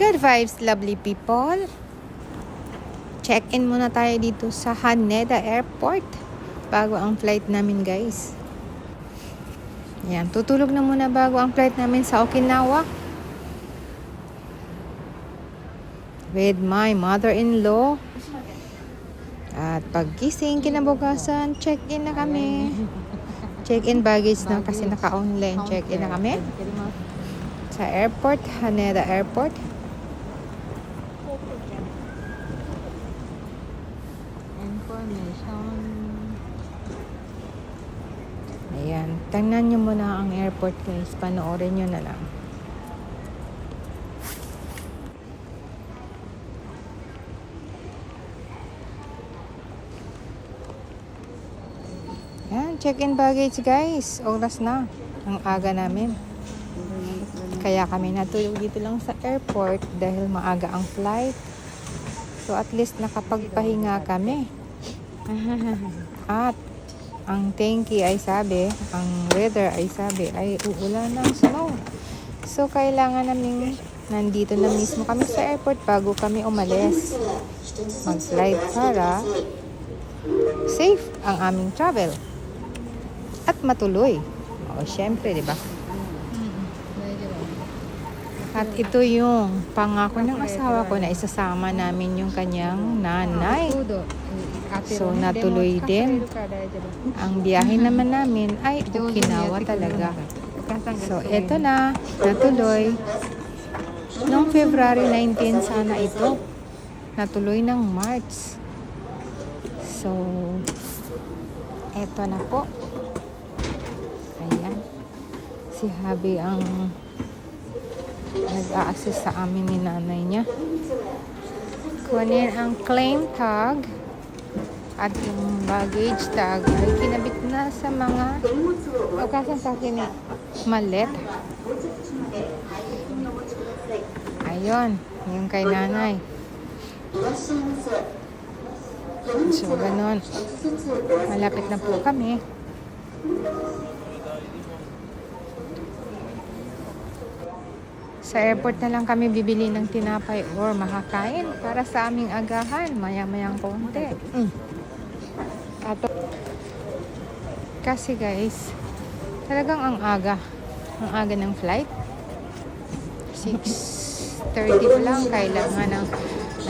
Good vibes, lovely people. Check-in muna tayo dito sa Haneda Airport bago ang flight namin, guys. Yan, tutulog na muna bago ang flight namin sa Okinawa. With my mother-in-law. At paggising, kinabukasan, check-in na kami. Check-in baggage na kasi naka-online. Check-in na kami sa airport, Haneda Airport. Information. Ayan, tingnan nyo muna ang airport, guys. Panoorin nyo na lang. Yan, check-in baggage, guys. Oras na. Ang aga namin. Kaya kami natulog dito lang sa airport dahil maaga ang flight. So at least nakapagpahinga kami. At ang tenki ay sabi, ang weather ay sabi ay uulan ng snow. So kailangan namin nandito na mismo kami sa airport bago kami umalis. Mag-flight para safe ang aming travel. At matuloy. O syempre, di ba? At ito yung pangako ng asawa ko na isasama namin yung kanyang nanay. So, natuloy din. Ang biyahe naman namin ay Okinawa talaga. So, ito na. Natuloy. Noong February 19 sana ito. Natuloy ng March. So, ito na po. Ayan. Si Habi ang nag-a-assist sa amin ni nanay niya. Kunin ang claim tag at yung baggage tag ay kinabit na sa mga okasan sa akin na malet. Ayun, yung kay nanay. So, ganun. Malapit na po kami. Sa airport na lang kami bibili ng tinapay or makakain para sa aming agahan. Maya-mayang konti. Kasi guys, talagang ang aga. Ang aga ng flight. 6:30 pa lang. Kailangan ng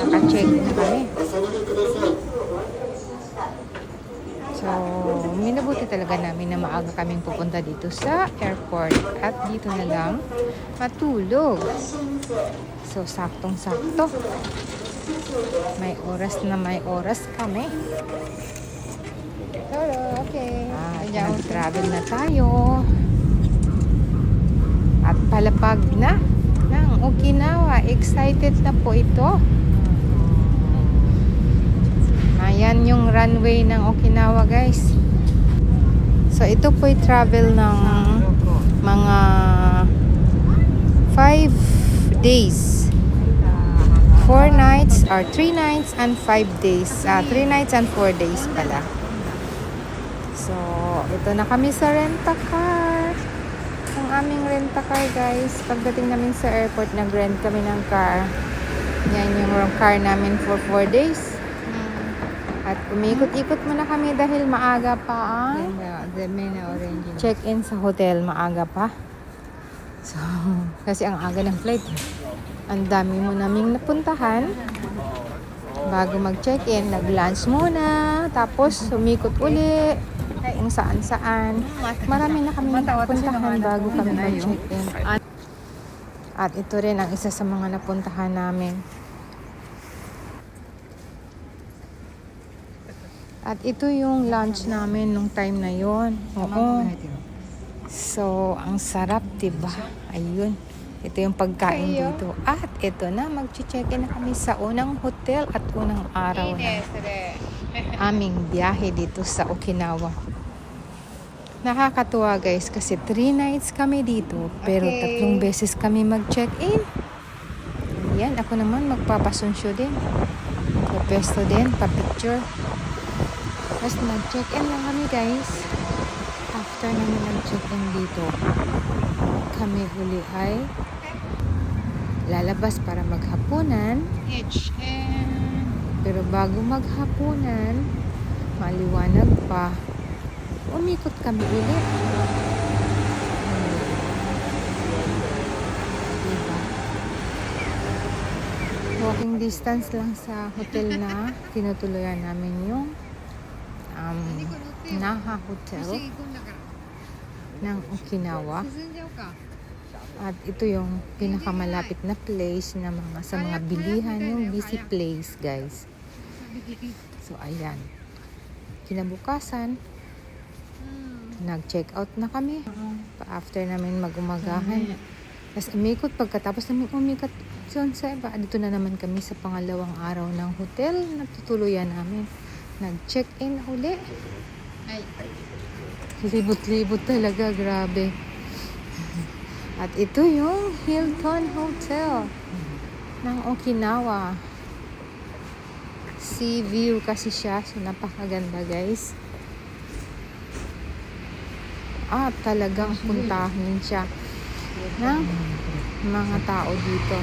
naka-check na kami. So, minabuti talaga namin na maaga kaming pupunta dito sa airport at dito na lang matulog. So, saktong-sakto. May oras kami. Hello, okay. Nag-travel na tayo. At palapag na ng Okinawa. Excited na po ito. Ayan yung runway ng Okinawa, guys. So, ito po'y travel ng mga 5 days. 4 nights or 3 nights and 5 days. 3 nights and 4 days pala. So, ito na kami sa rent-a-car. Ang aming rent-a-car, guys. Pagdating namin sa airport, nag-rent kami ng car. Yan yung car namin for 4 days. At umikot-ikot muna kami dahil maaga pa ang check-in sa hotel. Maaga pa. So, kasi ang aga ng flight. Ang dami mo naming napuntahan. Bago mag-check-in, nag-lunch muna. Tapos, umikot uli. Kung saan-saan. Marami na kami napuntahan bago kami mag-check-in. At ito rin ang isa sa mga napuntahan namin. At ito yung lunch namin nung time na yon. Oo. So, ang sarap, diba? Ayun. Ito yung pagkain dito. At ito na, mag-check-in na kami sa unang hotel at unang araw na aming biyahe dito sa Okinawa. Nakakatuwa, guys, kasi 3 nights kami dito, pero 3 beses kami mag-check-in. Yan, ako naman magpapasunsyo din. Papesto din, pa-picture. Tapos nag-check-in lang kami, guys. After namin nag-check-in dito, kami huli ay lalabas para maghapunan. Pero bago maghapunan, maliwanag pa, umikot kami ulit. Diba? Walking distance lang sa hotel na tinutuloyan namin yung Naha Hotel ng Okinawa. At ito yung pinakamalapit na place na sa mga bilihan, yung busy place, guys. So, ayan. Kinabukasan, nag-check out na kami. After namin mag-umagahan. Tapos umikot, pagkatapos namin umikot sa iba, dito na naman kami sa pangalawang araw ng hotel na tutuluyan namin. Nag-check-in uli. Libot-libot talaga, grabe. At ito yung Hilton Hotel ng Okinawa. Sea view kasi siya. So, napakaganda, guys. At talagang puntahin siya ng mga tao dito.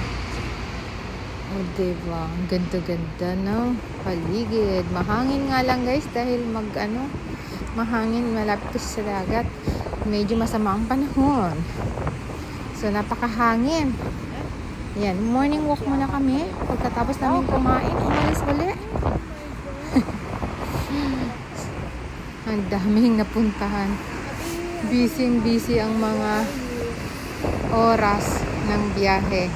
O, diba? Ang ganda-ganda ng paligid. Mahangin nga lang, guys, dahil mahangin, malapit kasi sa dagat. Medyo masama ang panahon. So, napakahangin. Yan, morning walk muna kami. Pagkatapos namin kumain, umalis uli. Ang daming napuntahan. Busy ang mga oras ng biyahe.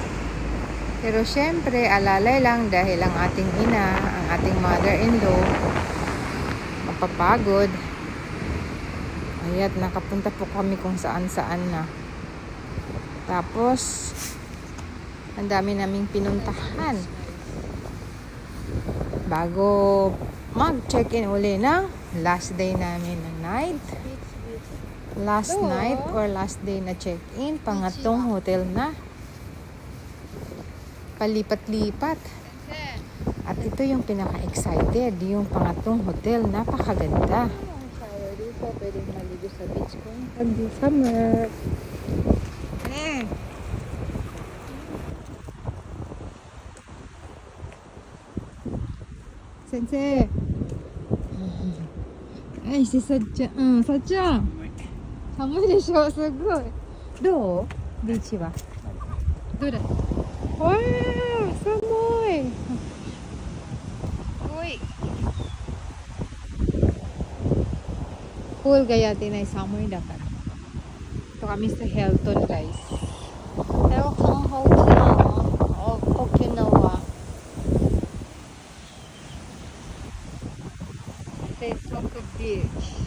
Pero syempre, alalay lang dahil ang ating ina, ang ating mother-in-law, mapapagod. Ayat, nakapunta po kami kung saan-saan na. Tapos, ang dami naming pinuntahan. Bago mag-check-in uli ng last day namin na night. Last night or last day na check-in. Pangatong hotel na. Palipat-lipat. At ito yung pinaka-excited. Yung pangatong hotel. Napakaganda. Dito, pwedeng maligo sa beach ko. Pag-summer. Sensei. Ay, si Saっちゃん。寒いでしょ、すごい。どう？ビーチは。どれ？わあ、寒い。Uy. Pool kaya tinay summer dapat. Ito kami sa Hilton, guys. Hilton Hotel of Okinawa. Seisoko Beach.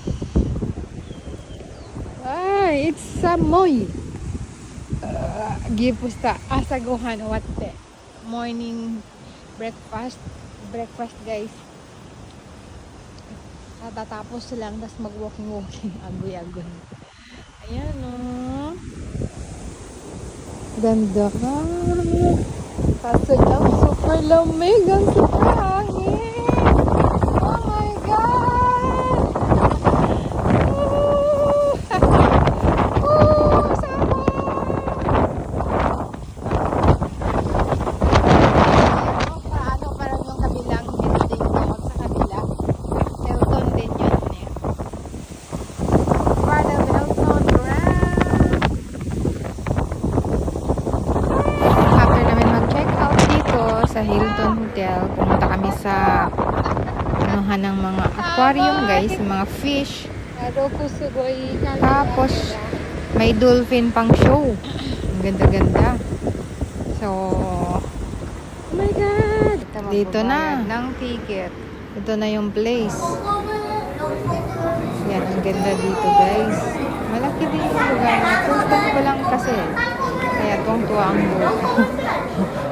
It's Samoy. Gipusta asa gohan watte. Morning breakfast, guys. Tatapos lang, tas mag-walking, agoy-agoy. Ayan, oh. Ganda ka. Kaso lang, super lamig. Ang super hangin. Oh my God! Sama! Paano parang yung kabilang building doon sa kabila? Hilton din yun eh. Part of Hilton Grand. After namin mag-check out dito sa Hilton Hotel, pumunta kami sa ng mga aquarium, guys, mga fish. Tapos may dolphin pang show. Ang ganda-ganda. So, oh my God! Dito na ng ticket. Ito na yung place. Yan, ang ganda dito, guys. Malaki din yung lugar na. Tuntun ko lang kasi. Kaya tuwang-tuwa ang buto.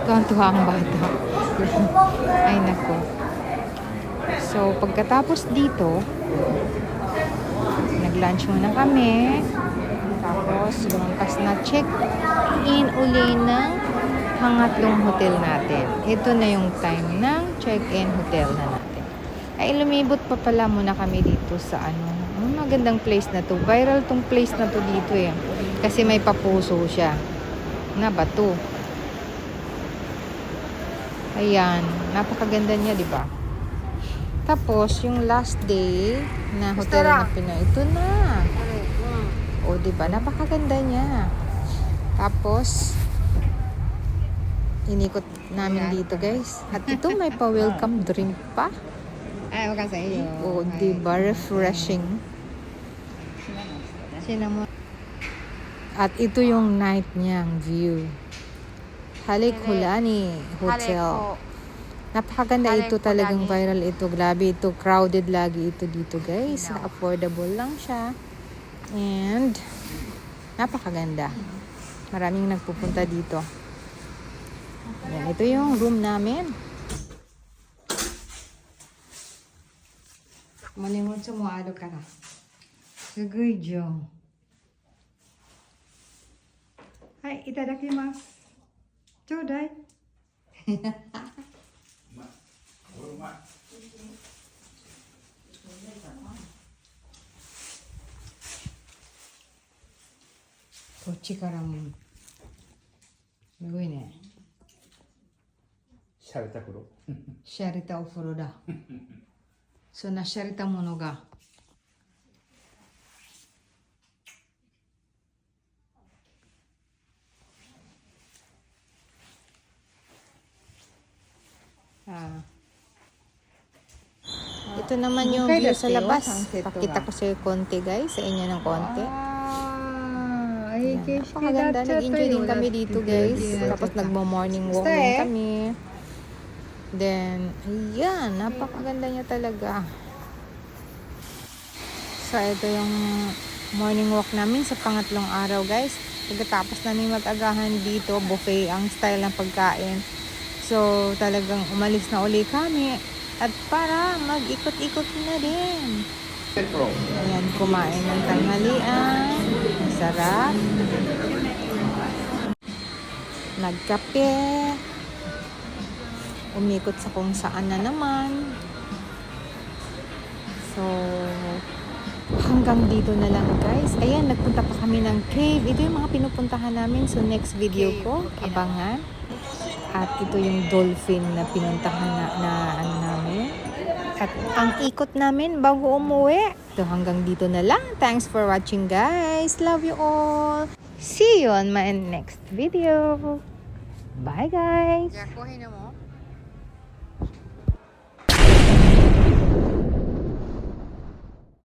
Tuwang-tuwa ang bata. Ay, nako. So, pagkatapos dito, nag-lunch muna kami. Tapos, lumampas na check-in uli ng pangatlong hotel natin. Ito na yung time ng check-in hotel na natin. Ay, lumibot pa pala muna kami dito sa magandang place na to. Viral tong place na to dito eh. Kasi may papuso siya na bato. Ayan, napakaganda niya, di ba? Tapos, yung last day na hotel na Pinoy, ito na. O, di ba? Napakaganda niya. Tapos, inikot namin dito, guys. At ito, may pa-welcome drink pa. Ay, wag sa iyo. O, di ba? Refreshing. Cinnamon. At ito yung night niyang view. Halekulani Hotel. Napakaganda ito, talagang viral ito. Grabe ito, crowded lagi ito dito, guys. Affordable lang siya. And napakaganda. Maraming nagpupunta dito. Yan, ito yung room namin. Malimot sa mo alo ka na. Good job. Hai, itadakimasu. ちょうだい。こっちからもすごいね。しゃれた風呂。しゃれたお風呂だ。そんなしゃれたものが。Ito naman yung view sa labas. Pakita ko sa konti, guys. Sa inyo ng konti. Napakaganda. Nag-enjoy din kami dito, guys. Tapos nagmo-morning walk din kami. Then, ayan. Napakaganda niya talaga. So, ito yung morning walk namin sa pangatlong araw, guys. Pagkatapos namin mag-agahan dito, buffet ang style ng pagkain. So, talagang umalis na uli kami. At para mag-ikot-ikot na din. Ayan, kumain ng tanghalian. Masarap. Nagkape. Umikot sa kung saan na naman. So, hanggang dito na lang, guys. Ayan, nagpunta pa kami ng cave. Ito yung mga pinupuntahan namin. So, next video ko, abangan. At ito yung dolphin na pinuntahan na ano namin. At ang ikot namin bago umuwi. So hanggang dito na lang. Thanks for watching, guys. Love you all. See you on my next video. Bye, guys. Kuhin na mo.